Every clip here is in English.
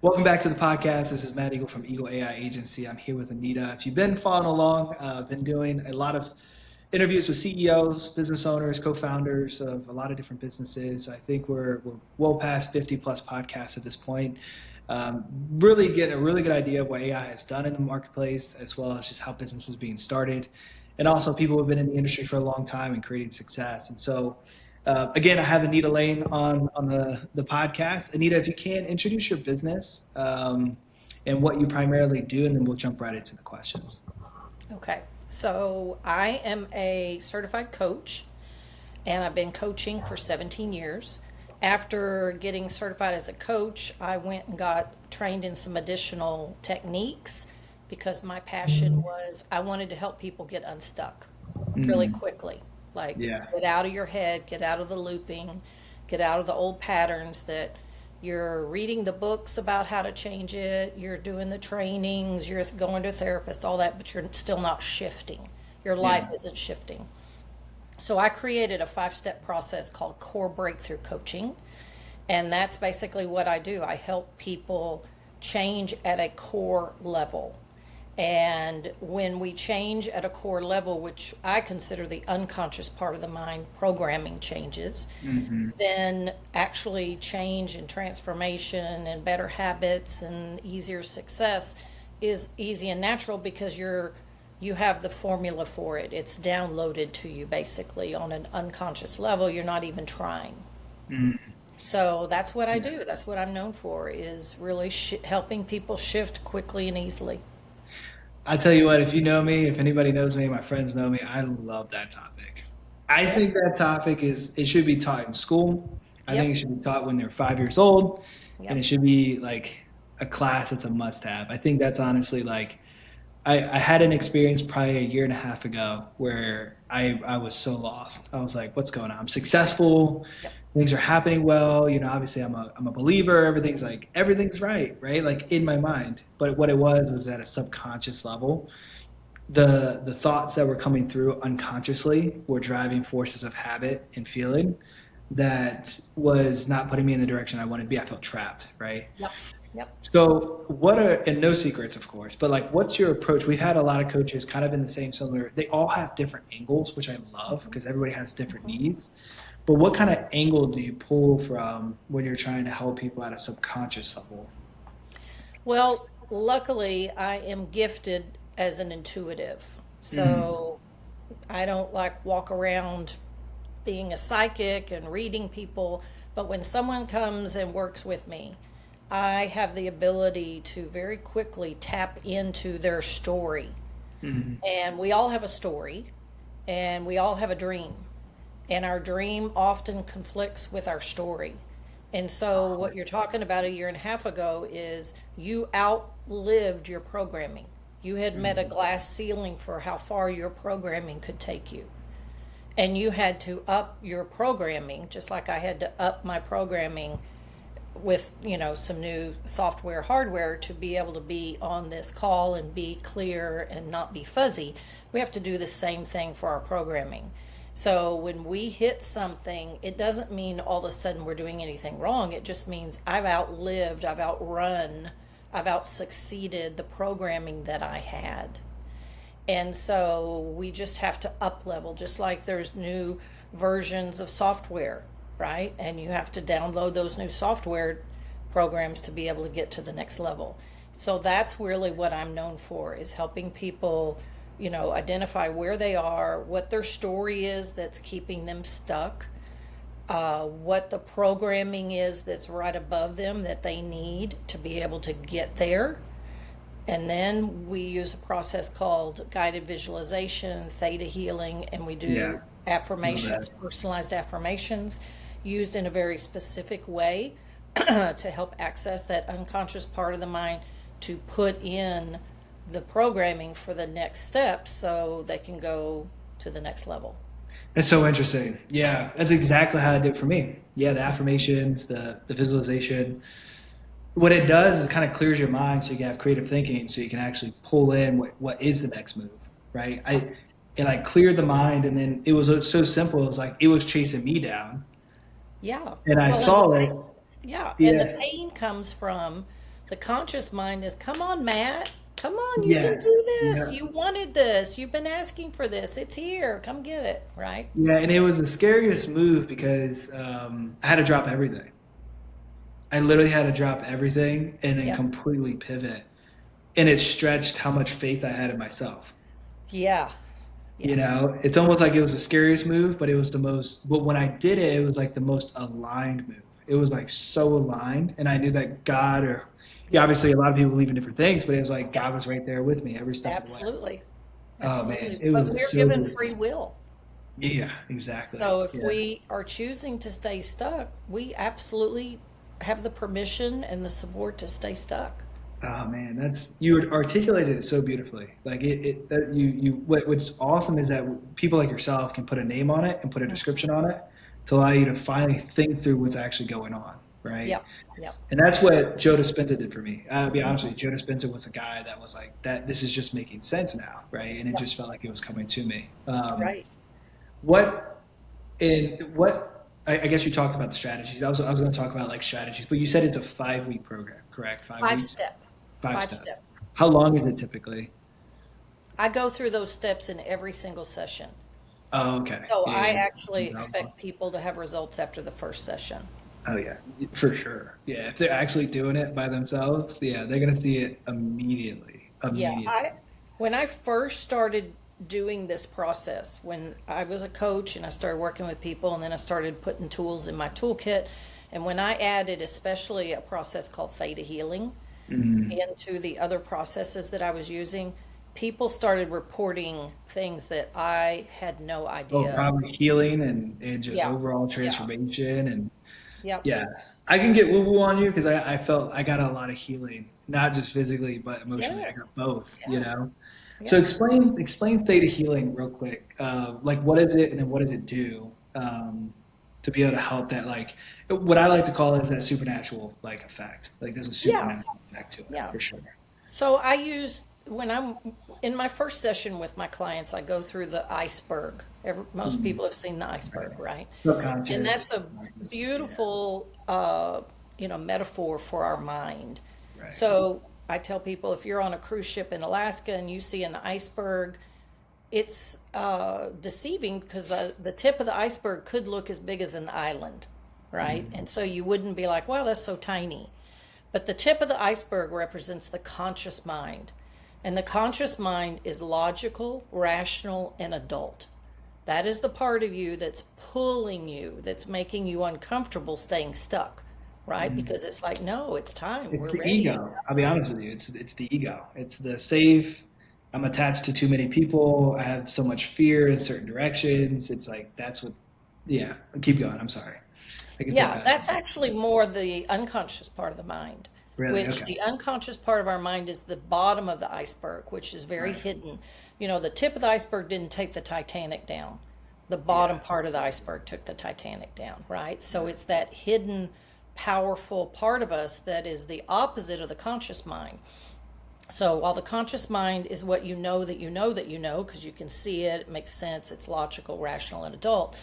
Welcome back to the podcast. This is Matt Eagle from Eagle AI Agency. I'm here with Anita. If you've been following along, I've been doing a lot of interviews with CEOs, business owners, co-founders of a lot of different businesses. I think we're well past 50 plus podcasts at this point. Really getting a really good idea of what AI has done in the marketplace, as well as just how business is being started, and also people who have been in the industry for a long time and creating success. And so again, I have Anita Lane on the podcast. Anita, if you can, introduce your business and what you primarily do, and then we'll jump right into the questions. Okay, so I am a certified coach and I've been coaching for 17 years. After getting certified as a coach, I went and got trained in some additional techniques because my passion was I wanted to help people get unstuck really Mm, quickly. Like, yeah, get out of your head, get out of the looping, get out of the old patterns that you're reading the books about how to change it, you're doing the trainings, you're going to a therapist, all that, but you're still not shifting. Your yeah, life isn't shifting. So I created a 5 step process called Core Breakthrough Coaching. And that's basically what I do. I help people change at a core level. And when we change at a core level, which I consider the unconscious part of the mind, programming changes, hmm, then actually change and transformation and better habits and easier success is easy and natural because you have the formula for it. It's downloaded to you basically on an unconscious level. You're not even trying. mm, So that's what I yeah. do. That's what I'm known for is really helping people shift quickly and easily. I tell you what, if you know me, if anybody knows me, my friends know me, I love that topic. I Yep. think that topic it should be taught in school. I think Yep. it should be taught when they're 5 years old, and it Yep. should be like a class that's a must have. I think that's honestly like I had an experience probably a year and a half ago where I was so lost. I was like, what's going on? I'm successful. Yep. Things are happening well. Obviously I'm a believer. Everything's right, right? Like in my mind. But what it was at a subconscious level. The thoughts that were coming through unconsciously were driving forces of habit and feeling that was not putting me in the direction I wanted to be. I felt trapped, right? Yep. Yep. So and no secrets, of course, but like, what's your approach? We've had a lot of coaches kind of in the same similar, they all have different angles, which I love because everybody has different Mhm. needs. But what kind of angle do you pull from when you're trying to help people at a subconscious level? Well, luckily, I am gifted as an intuitive. Mm, So I don't like walk around being a psychic and reading people. But when someone comes and works with me, I have the ability to very quickly tap into their story. mm, And we all have a story and we all have a dream. And our dream often conflicts with our story. And so, what you're talking about a year and a half ago is you outlived your programming. You had met a mm, glass ceiling for how far your programming could take you. And you had to up your programming, just like I had to up my programming with, some new software, hardware to be able to be on this call and be clear and not be fuzzy. We have to do the same thing for our programming. So when we hit something, it doesn't mean all of a sudden we're doing anything wrong. It just means I've outlived, I've outrun, I've out succeeded the programming that I had. And so we just have to up level, just like there's new versions of software, right? And you have to download those new software programs to be able to get to the next level. So that's really what I'm known for is helping people, identify where they are, what their story is that's keeping them stuck, what the programming is that's right above them that they need to be able to get there. And then we use a process called guided visualization, theta healing, and we yeah, do love that. affirmations, personalized affirmations used in a very specific way to help access that unconscious part of the mind to put in the programming for the next steps so they can go to the next level. That's so interesting. Yeah, that's exactly how I did for me. Yeah, the affirmations, the visualization. What it does is kind of clears your mind so you can have creative thinking so you can actually pull in what is the next move, right? Yeah. I cleared the mind, and then it was so simple. It was like it was chasing me down, Yeah. and I Well, and the saw pain, it. yeah, and the Yeah. pain comes from The conscious mind is, come on, Matt. Come on, you can Yes. do this. Yeah. You wanted this. You've been asking for this. It's here. Come get it, right? Yeah. And it was the scariest move because I had to drop everything. I literally had to drop everything and then Yeah. completely pivot. And it stretched how much faith I had in myself. Yeah. You Yeah. know, it's almost like it was the scariest move, but it was the most, but when I did it, it was like the most aligned move. It was like so aligned. And I knew that God, or yeah, Yep. obviously a lot of people believe in different things, but it was like Yep. God was right there with me every step of the way. Absolutely. Oh man, Absolutely. it But was we're so given good. free will. Yeah, exactly. So if Yeah. we are choosing to stay stuck, we absolutely have the permission and the support to stay stuck. Oh man, that's you articulated it so beautifully. Like what's awesome is that people like yourself can put a name on it and put a description on it to allow you to finally think through what's actually going on, right? Yep. Yep. And that's what Joe Dispenza did for me. I'll be honest with you, Joe Dispenza was a guy that was like that. This is just making sense now, right? And it Yep. just felt like it was coming to me. Right. What in what I guess you talked about the strategies. I was going to talk about like strategies, but you said it's a 5 week program, correct? 5 weeks, Step. 5 step. Step. How long is it typically? I go through those steps in every single session. Oh, okay. So Yeah, I yeah. actually expect people to have results after the first session. Oh yeah, for sure. Yeah, if they're actually doing it by themselves, yeah, they're gonna see it immediately. Yeah, Immediately. I when I first started doing this process, when I was a coach and I started working with people and then I started putting tools in my toolkit, and when I added especially a process called theta healing Mhm. into the other processes that I was using, people started reporting things that I had no Oh, idea. probably healing and just Yeah. overall Yeah. transformation and Yep. yeah. I can get woo woo on you because I felt I got a lot of healing, not just physically but emotionally. I Yes. got both, you Yeah. know. So Yeah. explain theta healing real quick. Like what is it and then what does it do to be able to help that like what I like to call is that supernatural like effect. Like there's a Yeah. supernatural effect to it Yeah. for sure. So I use when I'm in my first session with my clients, I go through the iceberg. Most Mhm. people have seen the Right. iceberg, right? And Subconscious. that's a Yeah. beautiful, metaphor for our mind. Right. So I tell people if you're on a cruise ship in Alaska and you see an iceberg, it's deceiving because the tip of the iceberg could look as big as an island, right? Mhm. And so you wouldn't be like, wow, that's so tiny. But the tip of the iceberg represents the conscious mind. And the conscious mind is logical, rational, and adult. That is the part of you that's pulling you, that's making you uncomfortable staying stuck, right? Mhm. Because it's like, no, it's time. It's We're the ready. ego. I'll be honest with you. It's the ego. It's the safe. I'm attached to too many people. I have so much fear in certain directions. It's like that's what. Yeah, keep going. I'm sorry. I can take Yeah, that. that's actually more the unconscious part of the mind, Really? which Okay. the unconscious part of our mind is the bottom of the iceberg, which is very Right. hidden. You know, the tip of the iceberg didn't take the Titanic down. The Yeah. bottom part of the iceberg took the Titanic down, right? So Right. it's that hidden, powerful part of us that is the opposite of the conscious mind. So while the conscious mind is what you know that you know that you know, because you can see it, it makes sense, it's logical, rational, and adult,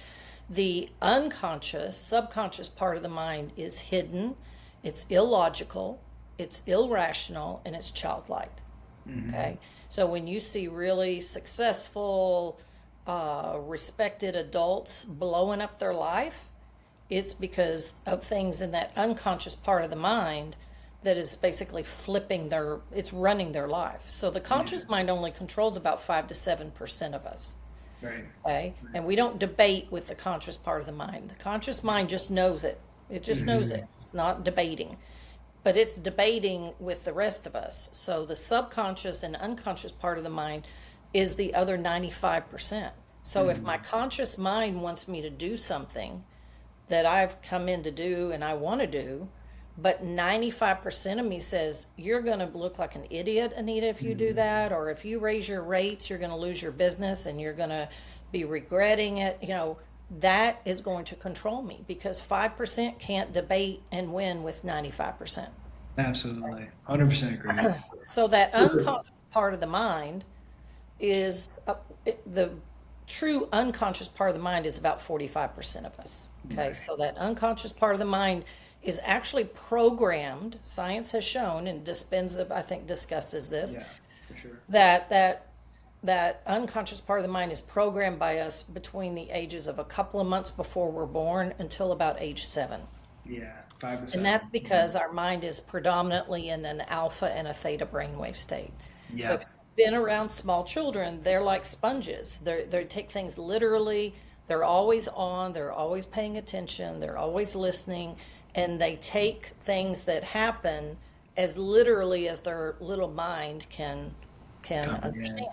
the unconscious, subconscious part of the mind is hidden, it's illogical, it's irrational, and it's childlike. Hmm. Okay. So when you see really successful, respected adults blowing up their life, it's because of things in that unconscious part of the mind that is basically it's running their life. So the Yeah. conscious mind only controls about 5 to 7% of us. Right. Okay. And we don't debate with the conscious part of the mind. The conscious mind just knows it. It just knows Hmm. it. It's not debating, but it's debating with the rest of us. So the subconscious and unconscious part of the mind is the other 95%. So if my Hmm. conscious mind wants me to do something that I've come in to do and I want to do, but 95% of me says, you're going to look like an idiot, Anita, if you do Hmm. that. Or if you raise your rates, you're going to lose your business and you're going to be regretting it. That is going to control me because 5% can't debate and win with 95%. Absolutely. 100% agree. So that unconscious part of the mind is the true unconscious part of the mind is about 45% of us. Okay. Right. So that unconscious part of the mind is actually programmed. Science has shown, and Dispenza, I think, discusses this, Yeah, for sure. that unconscious part of the mind is programmed by us between the ages of a couple of months before we're born until about age 7. Yeah, 5 to And 7. that's because our mind is predominantly in an alpha and a theta brainwave state. So if Yeah. you've been around small children, they're like sponges. They take things literally. They're always on. They're always paying attention. They're always listening, and they take things that happen as literally as their little mind can Comprehend. understand.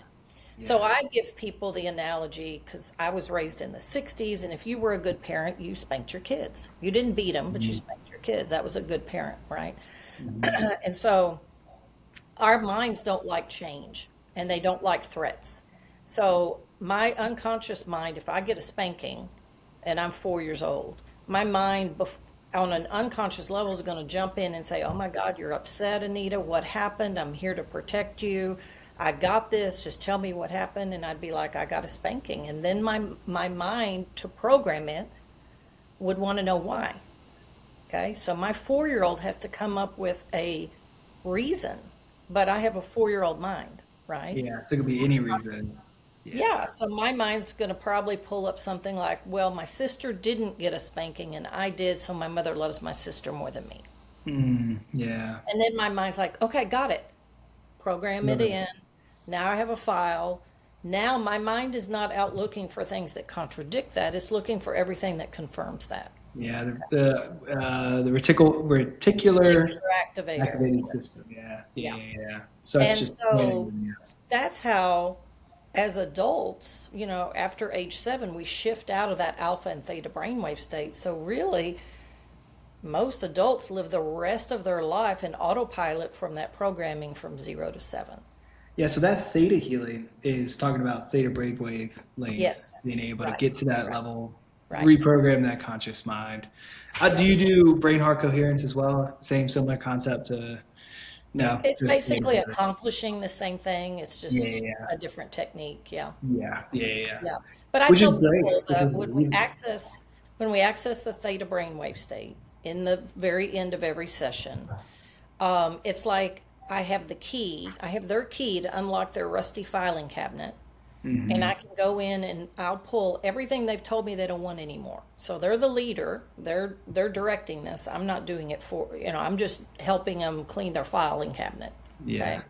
So Yeah. I give people the analogy because I was raised in the 60s, and if you were a good parent, you spanked your kids. You didn't beat them, but you Mhm. spanked your kids. That was a good parent, right? Mhm. And so our minds don't like change and they don't like threats. So my unconscious mind, if I get a spanking and I'm 4 years old, my mind on an unconscious level is going to jump in and say, "Oh my God, you're upset, Anita. What happened? I'm here to protect you. I got this. Just tell me what happened." And I'd be like, "I got a spanking." And then my mind, to program it, would want to know why. Okay, so my 4 year old has to come up with a reason, but I have a 4 year old mind, right? Yeah, there could be any reason. Yeah, Yeah. so my mind's going to probably pull up something like, well, my sister didn't get a spanking and I did, so my mother loves my sister more than me. Yeah. And then my mind's like, okay, got it. Program it Love it. in. Now I have a file. Now my mind is not out looking for things that contradict that. It's looking for everything that confirms that. Yeah, the reticular Reticular activator. activating system. Yeah, yeah, Yeah. yeah, yeah. So it's And just planning so in the that's how, as adults, after age 7, we shift out of that alpha and theta brainwave state. So really, most adults live the rest of their life in autopilot from that programming from 0 to 7. Yeah, so that theta healing is talking about theta brainwave length, Yes, being able to right, get to that right, level, right, reprogram that conscious mind. Do right. you do brain heart coherence as well? Same similar concept to no, It's just theta basically healing. accomplishing the same thing. It's Yeah, just yeah, a different technique. Yeah. yeah, yeah, yeah, yeah. Yeah. But I Which is tell great. people Which is that reasonable. when we access the theta brainwave state in the very end of every session, it's like I have the key, I have their key to unlock their rusty filing cabinet, and Hmm. I can go in and I'll pull everything they've told me they don't want anymore. So they're the leader, they're directing this. I'm not doing it I'm just helping them clean their filing cabinet. Yeah. Okay?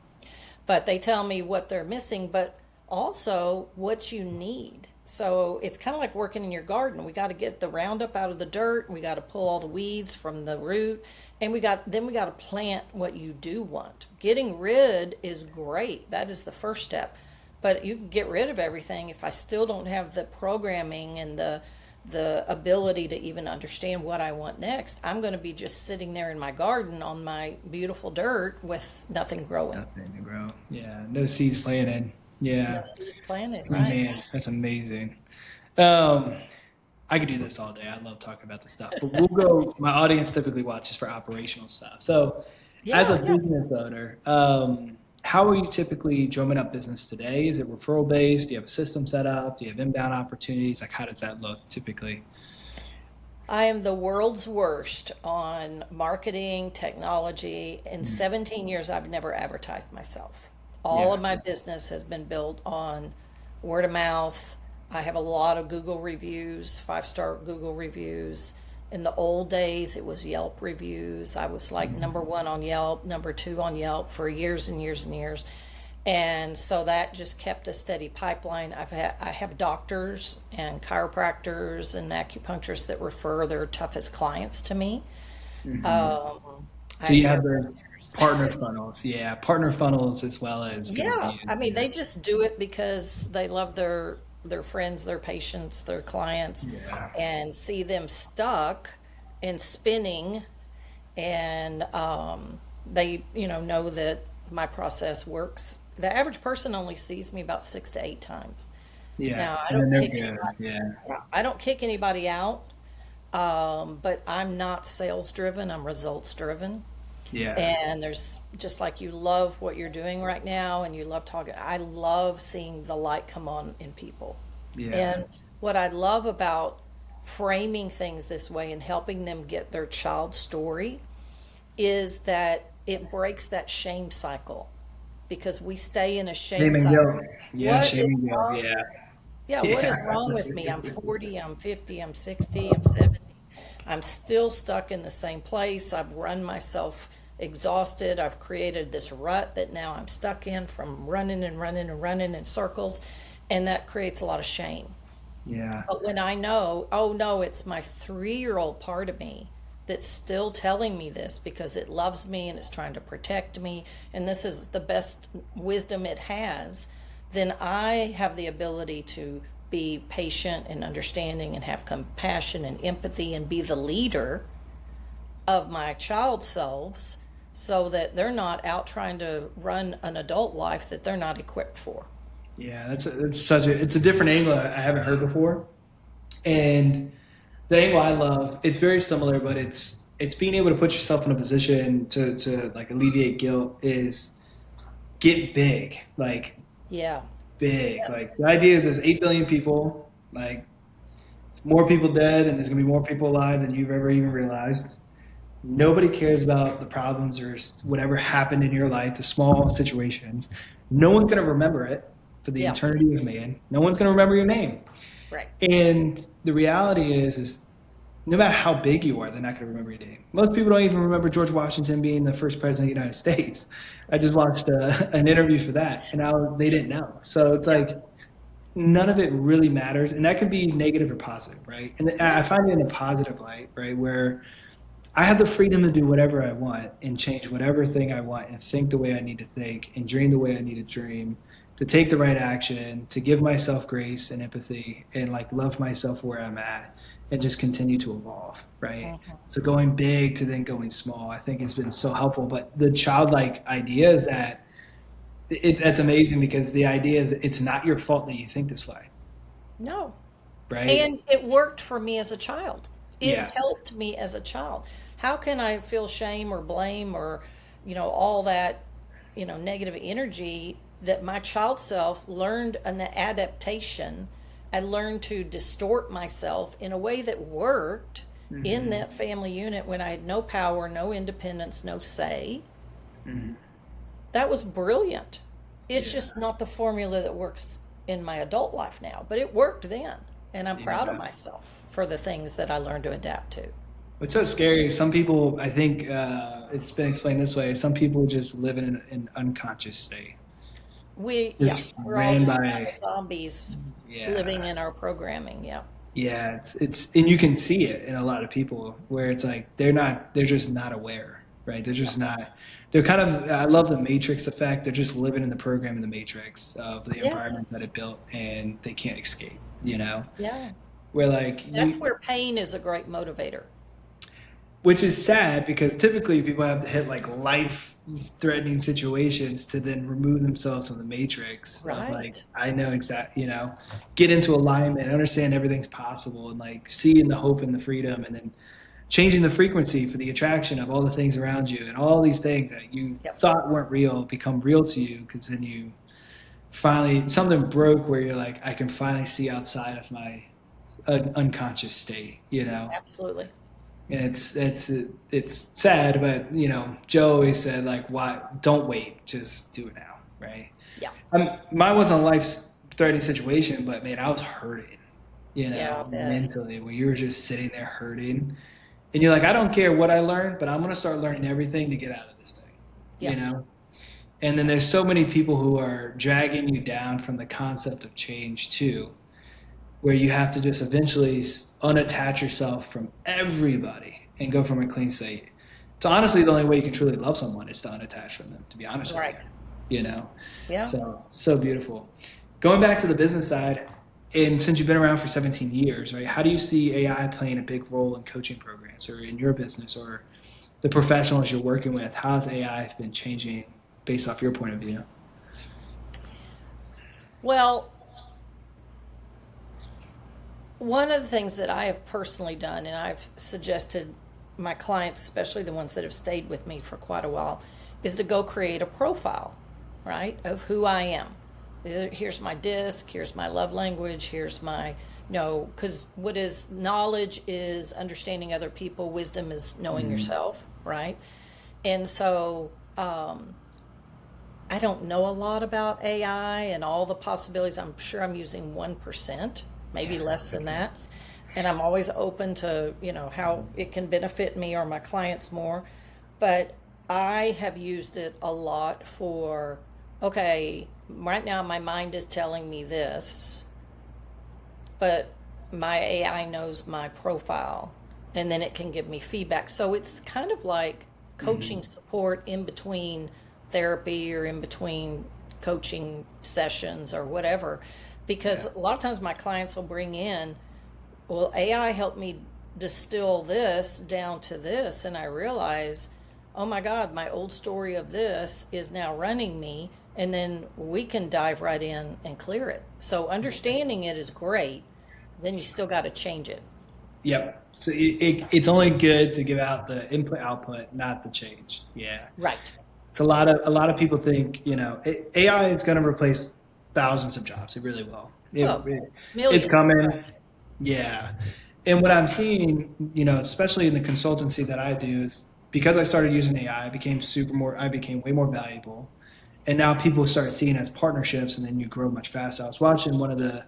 But they tell me what they're missing, but also what you need. So it's kind of like working in your garden. We got to get the Roundup out of the dirt. We got to pull all the weeds from the root, and we got to plant what you do want. Getting rid is great. That is the first step. But you can get rid of everything if I still don't have the programming and the ability to even understand what I want next. I'm going to be just sitting there in my garden on my beautiful dirt with nothing growing. Nothing to grow. Yeah. No seeds planted. No Yeah. seeds planted, Oh, right? man, that's amazing. Um, I could do this all day. I love talking about this stuff, but we'll go. My audience typically watches for operational stuff. So, as a Yeah, yeah. business owner, how are you typically drumming up business today? Is it referral based? Do you have a system set up? Do you have inbound opportunities? Like, how does that look typically? I am the world's worst on marketing, technology. In Mm. 17 years, I've never advertised myself. All Yeah. of my business has been built on word of mouth. I have a lot of Google reviews, 5-star Google reviews. In the old days, it was Yelp reviews. I was like number Mhm. 1 on Yelp, number 2 on Yelp for years and years and years. And so that just kept a steady pipeline. I have doctors and chiropractors and acupuncturists that refer their toughest clients to me. Mhm. Um, I So you have have those hairdressers. partner funnels. Yeah, partner funnels as well as good Yeah, reviews. I mean Yeah. they just do it because they love their friends, their patients, their clients, Yeah. and see them stuck and spinning, and they know that my process works. The average person only sees me about 6 to 8 times. Yeah. Now, And then they're good. Yeah. I don't kick anybody out, but I'm not sales driven. I'm results driven. Yeah. And there's just like you love what you're doing right now and you love talking. I love seeing the light come on in people. Yeah. And what I love about framing things this way and helping them get their child's story is that it breaks that shame cycle, because we stay in a shame Shame and cycle. guilt. Yeah, What shame is and guilt. wrong? Yeah. Yeah, what Yeah. is wrong with me? I'm 40, I'm 50, I'm 60, I'm 70. I'm still stuck in the same place. I've run myself exhausted. I've created this rut that now I'm stuck in from running and running and running in circles. And that creates a lot of shame. Yeah. But when I know, oh no, it's my 3-year-old part of me that's still telling me this because it loves me and it's trying to protect me, and this is the best wisdom it has, then I have the ability to be patient and understanding and have compassion and empathy and be the leader of my child selves, so that they're not out trying to run an adult life that they're not equipped for. Yeah, it's a different angle I haven't heard before. And the angle I love, it's very similar, but it's being able to put yourself in a position to like alleviate guilt, is get big. Like Yeah. big. Yes. Like the idea is there's 8 billion people, like it's more people dead and there's gonna be more people alive than you've ever even realized. Nobody cares about the problems or whatever happened in your life, the small situations. No one's going to remember it for the Yeah. eternity of man. No one's going to remember your name. Right. And the reality is no matter how big you are, they're not going to remember your name. Most people don't even remember George Washington being the first president of the United States. I just watched an interview for that, and they didn't know. So it's like none of it really matters, and that could be negative or positive, right? And I find it in a positive light, right, where I have the freedom to do whatever I want and change whatever thing I want and think the way I need to think and dream the way I need to dream, to take the right action, to give myself grace and empathy and like love myself where I'm at and just continue to evolve, right? So going big to then going small, I think it's been so helpful. But the childlike idea is that that's amazing, because the idea is it's not your fault that you think this way, No. right? And it worked for me as a child. It Yeah. helped me as a child. How can I feel shame or blame or, all that, negative energy that my child self learned an adaptation? I learned to distort myself in a way that worked in that family unit when I had no power, no independence, no say. That was brilliant. It's just not the formula that works in my adult life now, but it worked then. And I'm proud of myself for the things that I learned to adapt to. What's so scary is some people, I think it's been explained this way, some people just live in an unconscious state. We're all Ran just by, kind of zombies living in our programming. Yeah. yeah, and you can see it in a lot of people where it's like they're just not aware, right? They're just not, they're kind of, I love the matrix effect. They're just living in the program in the matrix of the environment that it built, and they can't escape, Yeah. Where like, That's where pain is a great motivator. which is sad, because typically people have to hit like life-threatening situations to then remove themselves from the matrix. Of like, Right. I know exactly, get into alignment, understand everything's possible, and like seeing the hope and the freedom, and then changing the frequency for the attraction of all the things around you, and all these things that you thought weren't real become real to you, because then you finally, something broke where you're like, I can finally see outside of my unconscious state, Absolutely. And it's sad, but Joe always said like, "Why? Don't wait, just do it now." Right? Yeah. Mine wasn't a life-threatening situation, but man, I was hurting, Yeah, I bet. mentally. Where you were just sitting there hurting, and you're like, "I don't care what I learned, but I'm gonna start learning everything to get out of this thing." Yeah. And then there's so many people who are dragging you down from the concept of change too, where you have to just eventually unattach yourself from everybody and go from a clean slate. So honestly, the only way you can truly love someone is to unattach from them, to be honest with you, Yeah. So beautiful. Going back to the business side, and since you've been around for 17 years, right, how do you see AI playing a big role in coaching programs or in your business or the professionals you're working with? How has AI been changing based off your point of view? Well, one of the things that I have personally done, and I've suggested my clients, especially the ones that have stayed with me for quite a while, is to go create a profile, right, of who I am. here's my disc, here's my love language, here's my, no, because what is knowledge is understanding other people, wisdom is knowing yourself, right? And so I don't know a lot about AI and all the possibilities. I'm sure I'm using 1%, maybe less than that. And I'm always open to, how it can benefit me or my clients more. But I have used it a lot for, okay, right now my mind is telling me this, but my AI knows my profile and then it can give me feedback. So it's kind of like coaching support in between therapy or in between coaching sessions or whatever. Because a lot of times my clients will bring in, well, AI helped me distill this down to this. And I realize, oh my God, my old story of this is now running me. And then we can dive right in and clear it. So understanding it is great. Then you still got to change it. Yep. So it's only good to give out the input output, not the change. Yeah. Right. It's a lot of people think, AI is going to replace thousands of jobs. It really will. It's coming. Yeah. And what I'm seeing, especially in the consultancy that I do, is because I started using AI, I became way more valuable. And now people start seeing it as partnerships, and then you grow much faster. I was watching one of the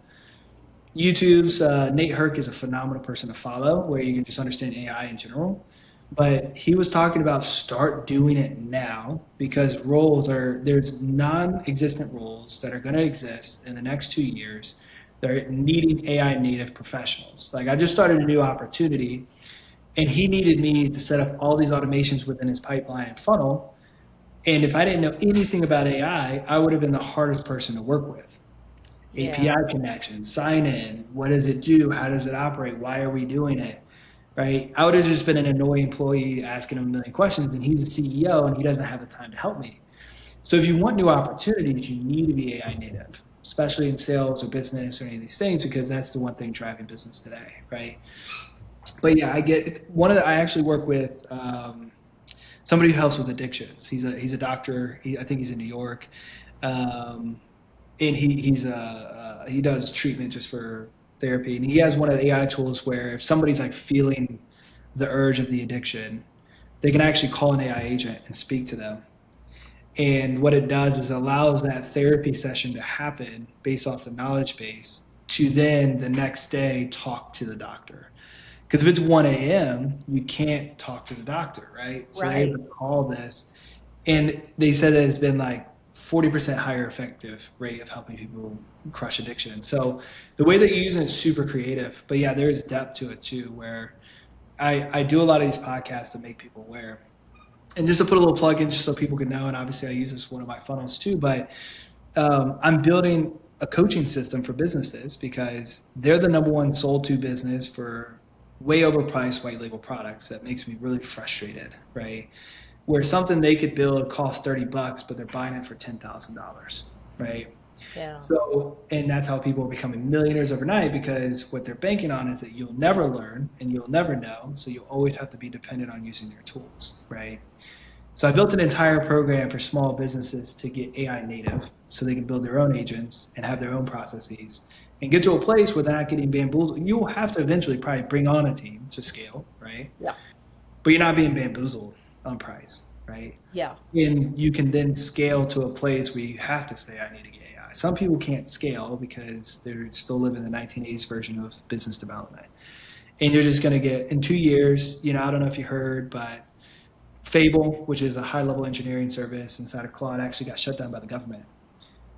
YouTube's, Nate Herc is a phenomenal person to follow, where you can just understand AI in general. But he was talking about start doing it now, because there's non-existent roles that are going to exist in the next 2 years. They're needing AI native professionals. Like, I just started a new opportunity, and he needed me to set up all these automations within his pipeline and funnel. And if I didn't know anything about AI, I would have been the hardest person to work with. Yeah. API connection, sign in, what does it do? How does it operate? Why are we doing it? Right? I would have just been an annoying employee asking him a million questions, and he's a CEO and he doesn't have the time to help me. So if you want new opportunities, you need to be AI native, especially in sales or business or any of these things, because that's the one thing driving business today, right? But yeah, I actually work with somebody who helps with addictions. He's a doctor. I think he's in New York. And he does treatment just for therapy, and he has one of the AI tools where if somebody's like feeling the urge of the addiction, they can actually call an AI agent and speak to them. And what it does is allows that therapy session to happen based off the knowledge base to then the next day talk to the doctor. Because if it's 1 a.m., you can't talk to the doctor, right? So they would call this, and they said that it's been like 40% higher effective rate of helping people crush addiction. So the way that you use it is super creative. But yeah, there's depth to it too, where I do a lot of these podcasts to make people aware. And just to put a little plug in just so people can know, and obviously I use this as one of my funnels too, but I'm building a coaching system for businesses because they're the number one sold to business for way overpriced white label products. That makes me really frustrated, right? Where something they could build costs $30, but they're buying it for $10,000, right? Yeah. So, and that's how people are becoming millionaires overnight, because what they're banking on is that you'll never learn and you'll never know. So you'll always have to be dependent on using their tools, right? So I built an entire program for small businesses to get AI native so they can build their own agents and have their own processes and get to a place where they're not getting bamboozled. You'll have to eventually probably bring on a team to scale, right? Yeah. But you're not being bamboozled on price, right? Yeah. And you can then scale to a place where you have to say, I need to get AI. Some people can't scale because they're still living the 1980s version of business development. And you're just going to get, in 2 years, I don't know if you heard, but Fable, which is a high-level engineering service inside of Claude, actually got shut down by the government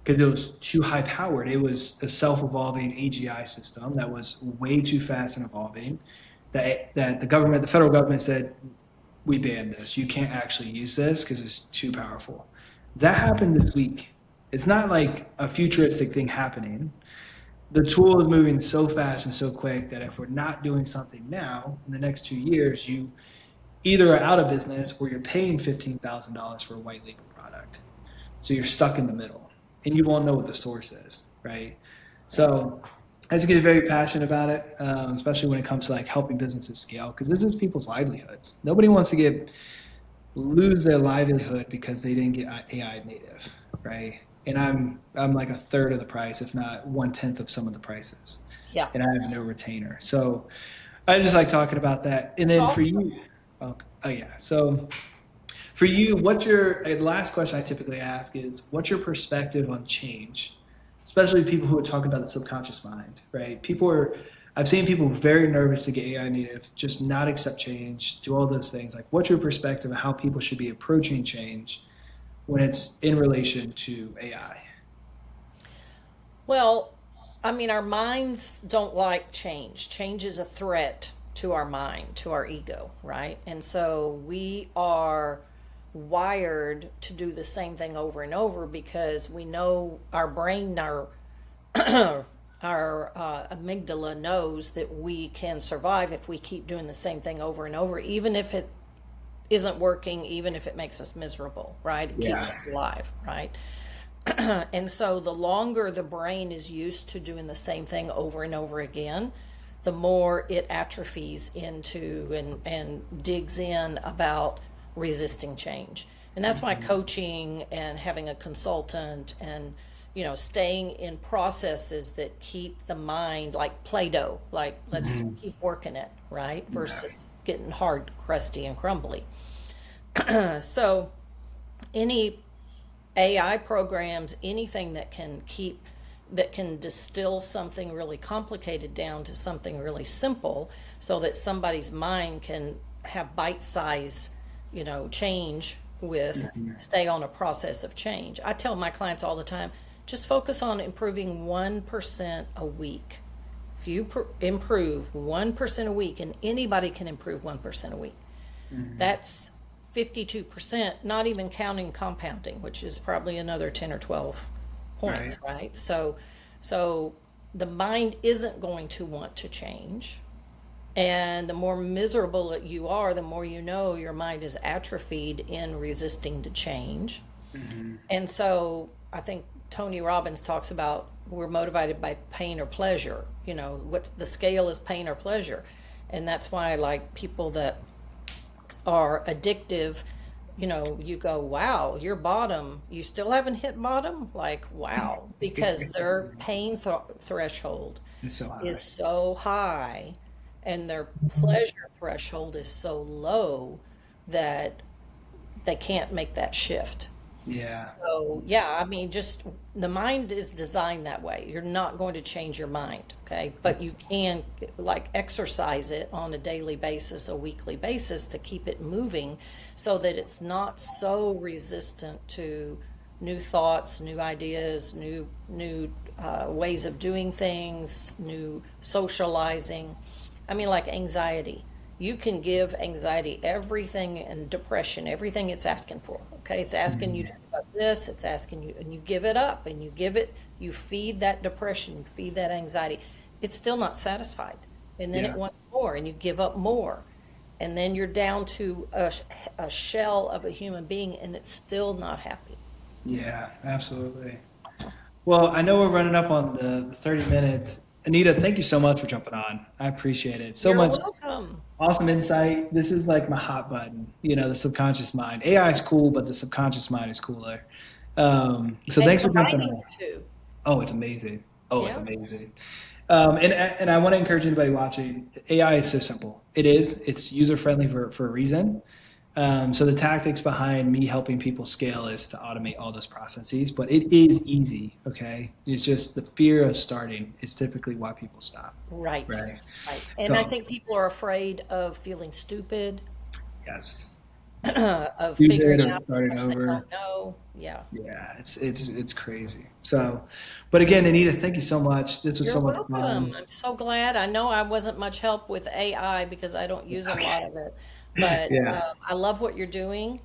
because it was too high-powered. It was a self-evolving AGI system that was way too fast and evolving that the federal government said, we banned this. You can't actually use this because it's too powerful. That happened this week. It's not like a futuristic thing happening. The tool is moving so fast and so quick that if we're not doing something now, in the next 2 years, you either are out of business or you're paying $15,000 for a white label product. So you're stuck in the middle and you won't know what the source is, right? So I just get very passionate about it, especially when it comes to like helping businesses scale, because this is people's livelihoods. Nobody wants to lose their livelihood because they didn't get AI native, right? and I'm like a third of the price, if not 1/10 of some of the prices, Yeah. and I have no retainer. So I just like talking about that. And then for Awesome. you, oh yeah. So for you, what's your last question I typically ask is, what's your perspective on change? Especially people who are talking about the subconscious mind, right? I've seen people very nervous to get AI native, just not accept change, do all those things. Like, what's your perspective on how people should be approaching change when it's in relation to AI? Well, I mean, our minds don't like change. Change is a threat to our mind, to our ego, right? And so we are wired to do the same thing over and over because we know our brain, our amygdala knows that we can survive if we keep doing the same thing over and over, even if it isn't working, even if it makes us miserable, right? It keeps Yeah. us alive, right? And so the longer the brain is used to doing the same thing over and over again, the more it atrophies into and digs in about resisting change. And that's why coaching and having a consultant and staying in processes that keep the mind like Play-Doh, like let's Mhm. keep working it, right? Yeah. Versus getting hard, crusty, and crumbly. So any AI programs, anything that can distill something really complicated down to something really simple so that somebody's mind can have bite size, change with stay on a process of change. I tell my clients all the time, just focus on improving 1% a week. If you improve 1% a week, and anybody can improve 1% a week, Mhm. that's 52%, not even counting compounding, which is probably another 10 or 12 Right. points, right? So the mind isn't going to want to change. And the more miserable that you are, the more you know your mind is atrophied in resisting to change. Mhm. And so I think Tony Robbins talks about we're motivated by pain or pleasure. What the scale is, pain or pleasure. And that's why, like, people that are addictive, you go, wow, you're bottom. You still haven't hit bottom? Like, wow, because their pain threshold It's so is high. so high and their pleasure threshold is so low that they can't make that shift. Yeah. So, yeah, I mean, just the mind is designed that way. You're not going to change your mind, okay? But you can like exercise it on a daily basis, a weekly basis to keep it moving so that it's not so resistant to new thoughts, new ideas, new ways of doing things, new socializing. I mean, like anxiety. You can give anxiety everything and depression, everything it's asking for. Okay. It's asking you to Mhm. give up this, it's asking you, and you give it up and you feed that depression, you feed that anxiety. It's still not satisfied. And then it Yeah. wants more, and you give up more. And then you're down to a shell of a human being, and it's still not happy. Yeah. Absolutely. Well, I know we're running up on the 30 minutes. Anita, thank you so much for jumping on. I appreciate it. So You're much welcome. awesome insight. This is like my hot button, the subconscious mind. AI is cool, but the subconscious mind is cooler. So And thanks for jumping combining on. the two. Oh, it's amazing. Oh, it's Yeah. amazing. And I want to encourage anybody watching. AI is so simple. It is. It's user friendly for a reason. So the tactics behind me helping people scale is to automate all those processes, but it is easy. Okay, it's just the fear of starting is typically why people stop. Right. Right. Right. And I So think people are afraid of feeling stupid, yes, yes. of Stupid figuring or out how starting much they over. don't know. Yeah. Yeah, it's crazy. So, but again, Anita, thank you so much. This was You're so much welcome. fun. I'm so glad. I know I wasn't much help with AI because I don't use a lot of it, but Yeah. I love what you're doing,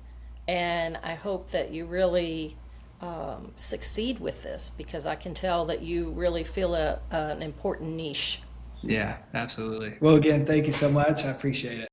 and I hope that you really succeed with this because I can tell that you really feel an important niche. Yeah, absolutely. Well, again, thank you so much. I appreciate it.